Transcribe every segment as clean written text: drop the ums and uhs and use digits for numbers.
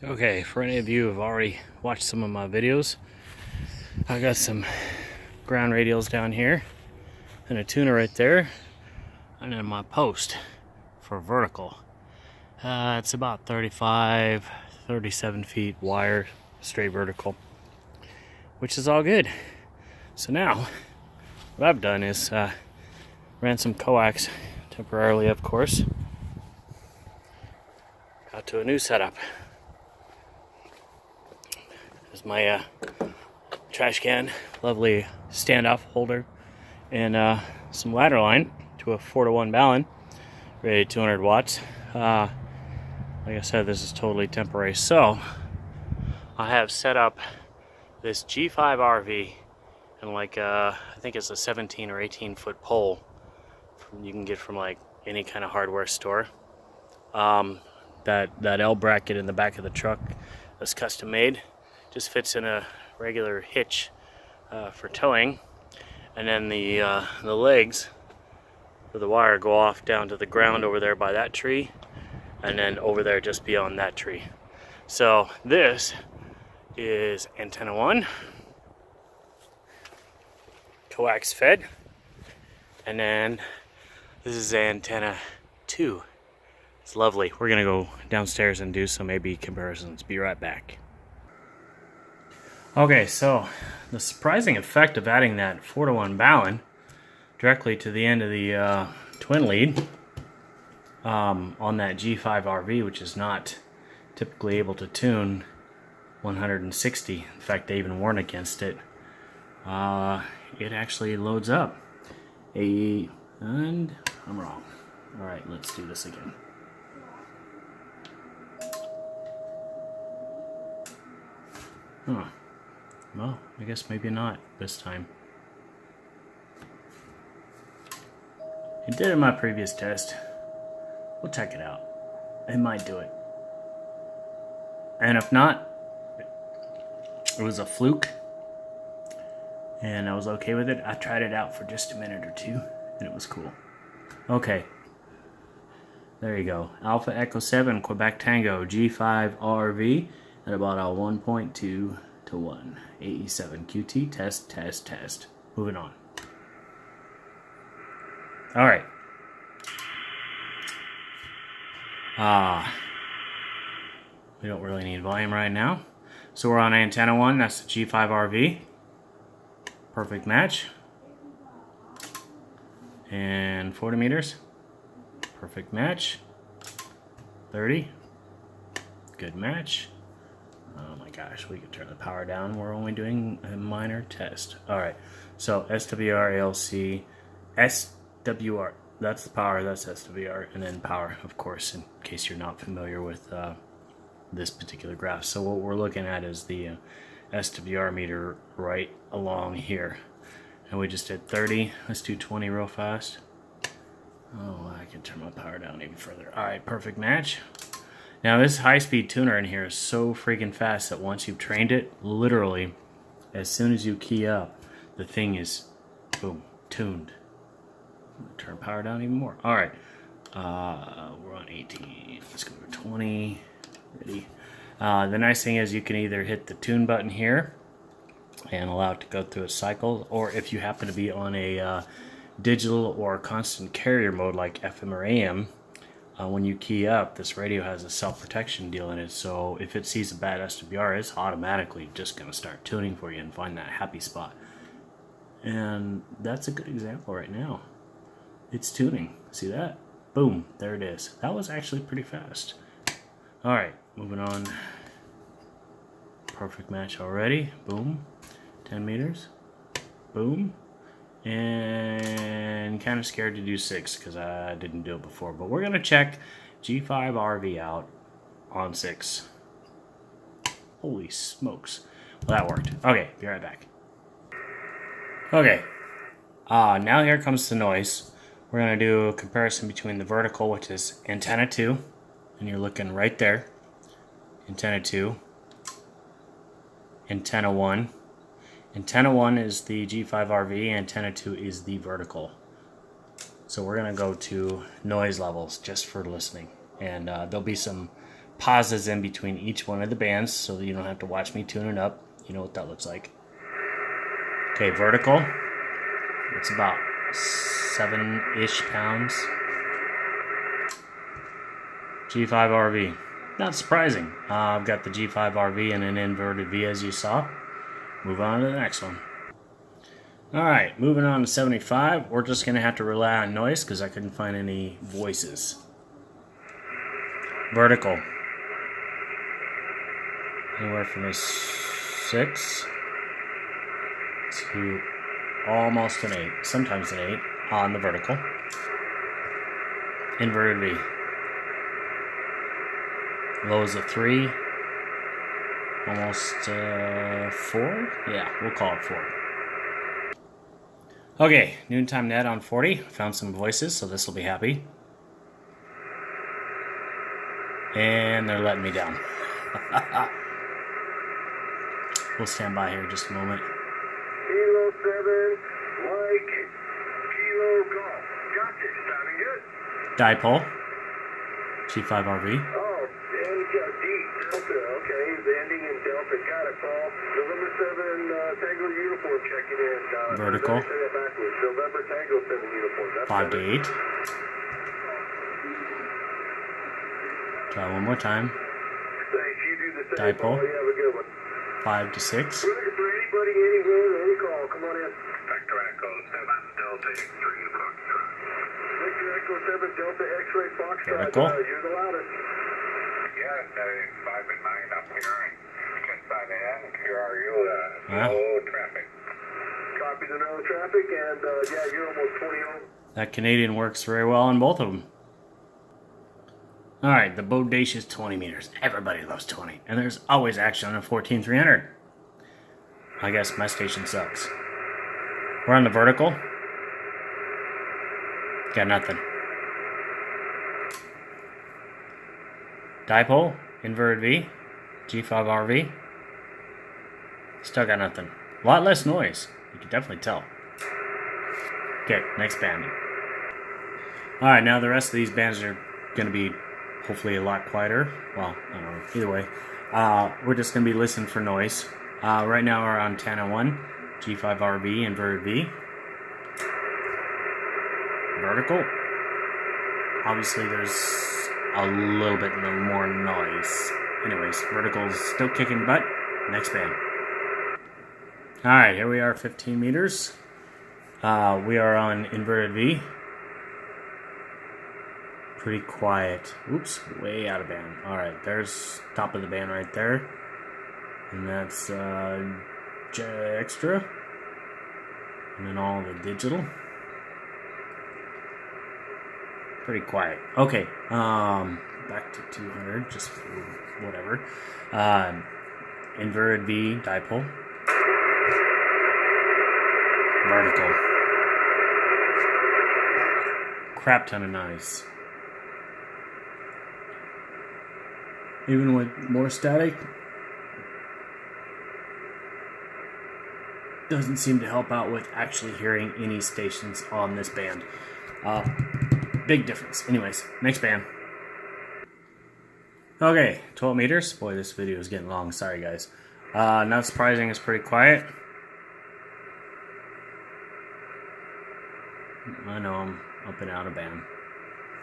Okay, for any of you who have already watched some of my videos, I got some ground radials down here and a tuner right there, and then my post for vertical. It's about 37 feet wire, straight vertical, which is all good. So now, what I've done is ran some coax temporarily, of course, got to a new setup. There's my trash can, lovely standoff holder, and some ladder line to a 4-to-1 Ballon, rated 200 watts. Like I said, this is totally temporary. So I have set up this G5Rv and I think it's a 17 or 18 foot pole you can get from like any kind of hardware store. That L bracket in the back of the truck is custom made. Just fits in a regular hitch for towing, and then the legs for the wire go off down to the ground over there by that tree, and then over there just beyond that tree. So this is antenna 1, coax fed, and then this is antenna 2. It's lovely. We're gonna go downstairs and do some A/B comparisons. Be right back. Okay, so the surprising effect of adding that 4-to-1 Ballon directly to the end of the twin lead on that G5Rv, which is not typically able to tune 160. In fact, they even warn against it. It actually loads up. And I'm wrong. All right, let's do this again. Huh. Well, I guess maybe not this time. It did in my previous test. We'll check it out. It might do it. And if not, it was a fluke, and I was okay with it. I tried it out for just a minute or two, and it was cool. Okay. There you go. Alpha Echo 7 Quebec Tango G5Rv at about a 1.2 to 1. AE7 QT test. Moving on. Alright. We don't really need volume right now. So we're on antenna 1, that's the G5Rv. Perfect match. And 40 meters. Perfect match. 30. Good match. Oh my gosh, we can turn the power down. We're only doing a minor test. Alright, so SWR, ALC, SWR. That's the power, that's SWR, and then power, of course, in case you're not familiar with this particular graph. So what we're looking at is the SWR meter right along here. And we just did 30. Let's do 20 real fast. Oh, I can turn my power down even further. Alright, perfect match. Now this high-speed tuner in here is so freaking fast that once you've trained it, literally, as soon as you key up, the thing is, boom, tuned. Turn power down even more. Alright, we're on 18. Let's go to 20. Ready. The nice thing is you can either hit the tune button here and allow it to go through a cycle, or if you happen to be on a digital or constant carrier mode like FM or AM, when you key up, this radio has a self-protection deal in it, so if it sees a bad SWR, it's automatically just going to start tuning for you and find that happy spot. And that's a good example right now. It's tuning. See that? Boom, there it is. That was actually pretty fast. Alright, moving on. Perfect match already. Boom. 10 meters. Boom. And kind of scared to do 6 because I didn't do it before. But we're going to check G5Rv out on 6. Holy smokes. Well, that worked. Okay, be right back. Okay. Now here comes the noise. We're going to do a comparison between the vertical, which is antenna 2. And you're looking right there. Antenna 2. Antenna 1. Antenna 1 is the G5Rv, antenna 2 is the vertical. So we're going to go to noise levels just for listening. And there'll be some pauses in between each one of the bands so that you don't have to watch me tune it up. You know what that looks like. Okay, vertical. It's about 7-ish pounds. G5Rv. Not surprising. I've got the G5Rv and an inverted V as you saw. Move on to the next one. Alright, moving on to 75. We're just going to have to rely on noise because I couldn't find any voices. Vertical. Anywhere from a 6 to almost an 8. Sometimes an 8 on the vertical. Inverted V. Low is a 3. Almost 4? Yeah, we'll call it 4. Okay, noontime net on 40. Found some voices, so this will be happy. And they're letting me down. We'll stand by here just a moment. Kilo 7, Mike, Kilo Golf. Gotcha, sounding good. Dipole. G5Rv. Oh, and D, Delta, okay, the ending in Delta. Got it, Paul. November 7, Tango uniform checking in. Vertical. Say that backwards. November Tango 7 uniform. That's 5 to 8. Try one more time. Thanks, you do the same, Dipole. Paul. You have a good one. 5 to 6. We're looking for anybody, anywhere, any call. Come on in. Victor Echo 7 Delta X-ray Foxtrot. Victor Echo 7 Delta X-ray Foxtrot. Vertical. You're the loudest. Yes, 5 and 9 up here. Inside the end, QRU, Huh? no traffic. Copy the no traffic, and yeah, you're almost 20 over. That Canadian works very well on both of them. Alright, the bodacious 20 meters. Everybody loves 20. And there's always action on a 14300. I guess my station sucks. We're on the vertical. Got nothing. Dipole, inverted V, G5Rv. Still got nothing. A lot less noise. You can definitely tell. Okay, next band. Alright, now the rest of these bands are going to be hopefully a lot quieter. Well, I don't know. Either way. We're just going to be listening for noise. Right now we're on 1001, G5Rv, inverted V. Vertical. Obviously there's a little bit more noise. Anyways, vertical's still kicking butt. Next band. Alright, here we are, 15 meters. We are on inverted V. Pretty quiet. Oops, way out of band. Alright, there's top of the band right there. And that's extra. And then all the digital. Pretty quiet. Okay, back to 200, just for whatever. Inverted V, dipole. Vertical. Crap ton of noise. Even with more static, doesn't seem to help out with actually hearing any stations on this band. Big difference. Anyways, next band. Okay, 12 meters. Boy, this video is getting long. Sorry, guys. Not surprising, it's pretty quiet. I know I'm up and out of band.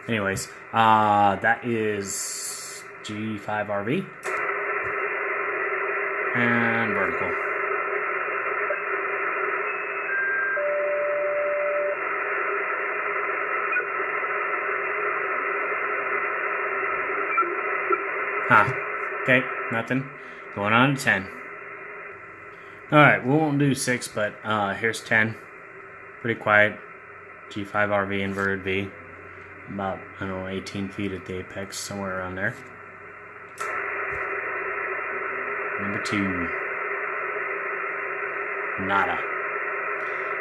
Anyways, that is G5Rv and vertical. Okay, nothing. Going on to 10. Alright, we won't do 6, but here's 10. Pretty quiet. G5Rv inverted V. About, I don't know, 18 feet at the apex, somewhere around there. Number 2. Nada.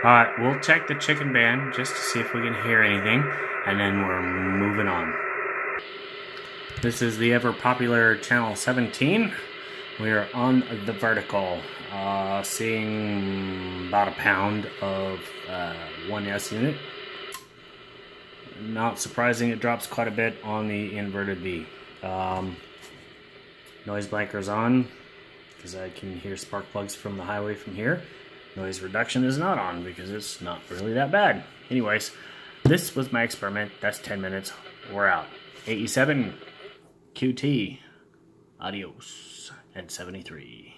Alright, we'll check the chicken band just to see if we can hear anything, and then we're moving on. This is the ever popular channel 17. We are on the vertical, seeing about a pound of 1S unit. Not surprising, it drops quite a bit on the inverted V. Noise blanker's on because I can hear spark plugs from the highway from here. Noise reduction is not on because it's not really that bad. Anyways, this was my experiment. That's 10 minutes. We're out. 87 QT. Adios. And 73.